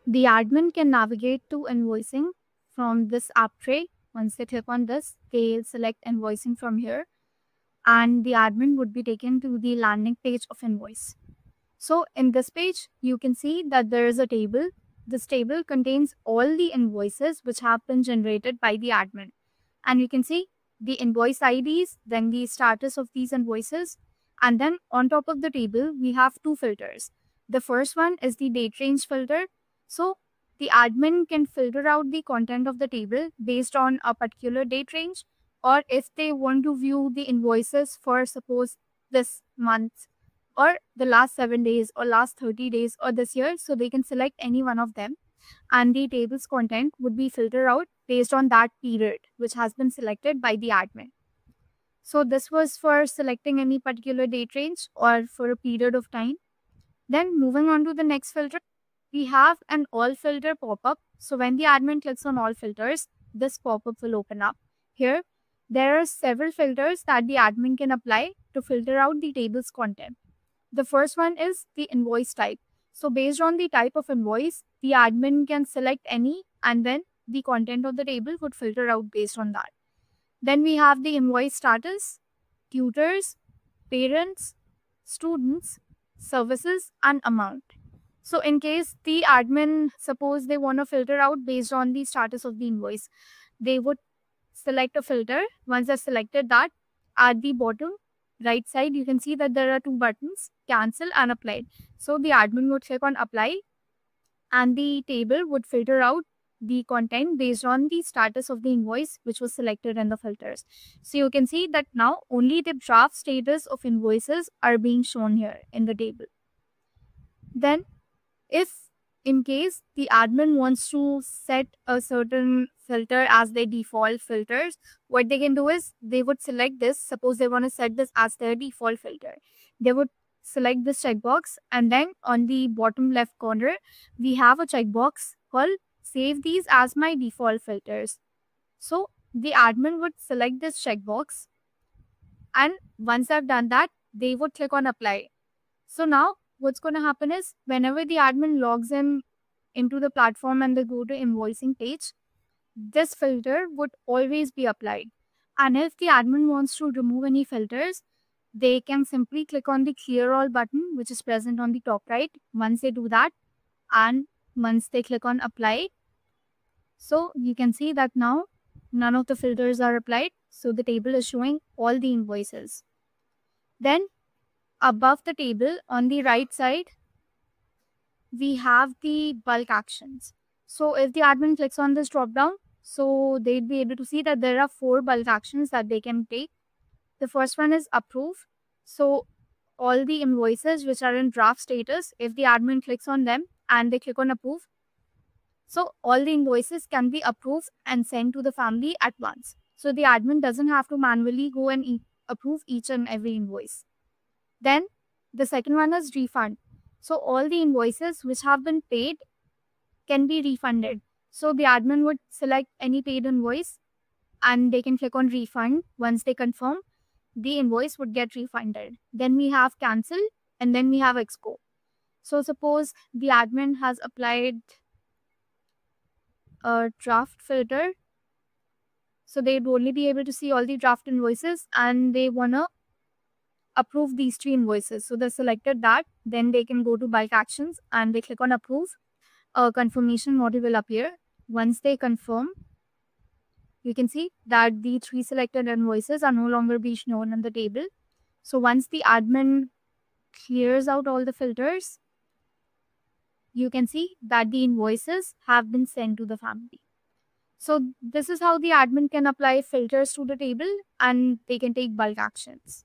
The admin can navigate to invoicing from this app tray. Once they click on this, they'll select invoicing from here, and the admin would be taken to the landing page of invoice. So in this page, you can see that there is a table. This table contains all the invoices which have been generated by the admin. And you can see the invoice IDs, then the status of these invoices. And then on top of the table, we have two filters. The first one is the date range filter. So the admin can filter out the content of the table based on a particular date range, or if they want to view the invoices for suppose this month or the last 7 days or last 30 days or this year, so they can select any one of them, and the table's content would be filtered out based on that period which has been selected by the admin. So this was for selecting any particular date range or for a period of time. Then moving on to the next filter, we have an all filter pop-up. So when the admin clicks on all filters, this pop-up will open up. Here, there are several filters that the admin can apply to filter out the table's content. The first one is the invoice type. So based on the type of invoice, the admin can select any, and then the content of the table would filter out based on that. Then we have the invoice status, tutors, parents, students, services, and amount. So in case the admin, suppose they want to filter out based on the status of the invoice, they would select a filter. Once they've selected that, at the bottom right side, you can see that there are two buttons, cancel and apply. So the admin would click on apply, and the table would filter out the content based on the status of the invoice which was selected in the filters. So you can see that now only the draft status of invoices are being shown here in the table. Then if in case the admin wants to set a certain filter as their default filters, what they can do is they would select this. Suppose they want to set this as their default filter. They would select this checkbox, and then on the bottom left corner, we have a checkbox called save these as my default filters. So the admin would select this checkbox, and once they've done that, they would click on apply. So now what's going to happen is whenever the admin logs in into the platform and they go to invoicing page, this filter would always be applied. And if the admin wants to remove any filters, they can simply click on the clear all button which is present on the top right. Once they do that, and once they click on apply, so you can see that now none of the filters are applied. So the table is showing all the invoices. Then above the table on the right side, we have the bulk actions. So if the admin clicks on this drop down, so they'd be able to see that there are 4 bulk actions that they can take. The first one is approve. So all the invoices which are in draft status, if the admin clicks on them and they click on approve, so all the invoices can be approved and sent to the family at once. So the admin doesn't have to manually go and approve each and every invoice. Then the second one is refund. So all the invoices which have been paid can be refunded. So the admin would select any paid invoice and they can click on refund. Once they confirm, the invoice would get refunded. Then we have cancel, and then we have expo. So suppose the admin has applied a draft filter. So they'd only be able to see all the draft invoices and they want to approve these 3 invoices. So they selected that, then they can go to bulk actions and they click on approve. A confirmation module will appear. Once they confirm, you can see that the 3 selected invoices are no longer being shown in the table. So once the admin clears out all the filters, you can see that the invoices have been sent to the family. So this is how the admin can apply filters to the table and they can take bulk actions.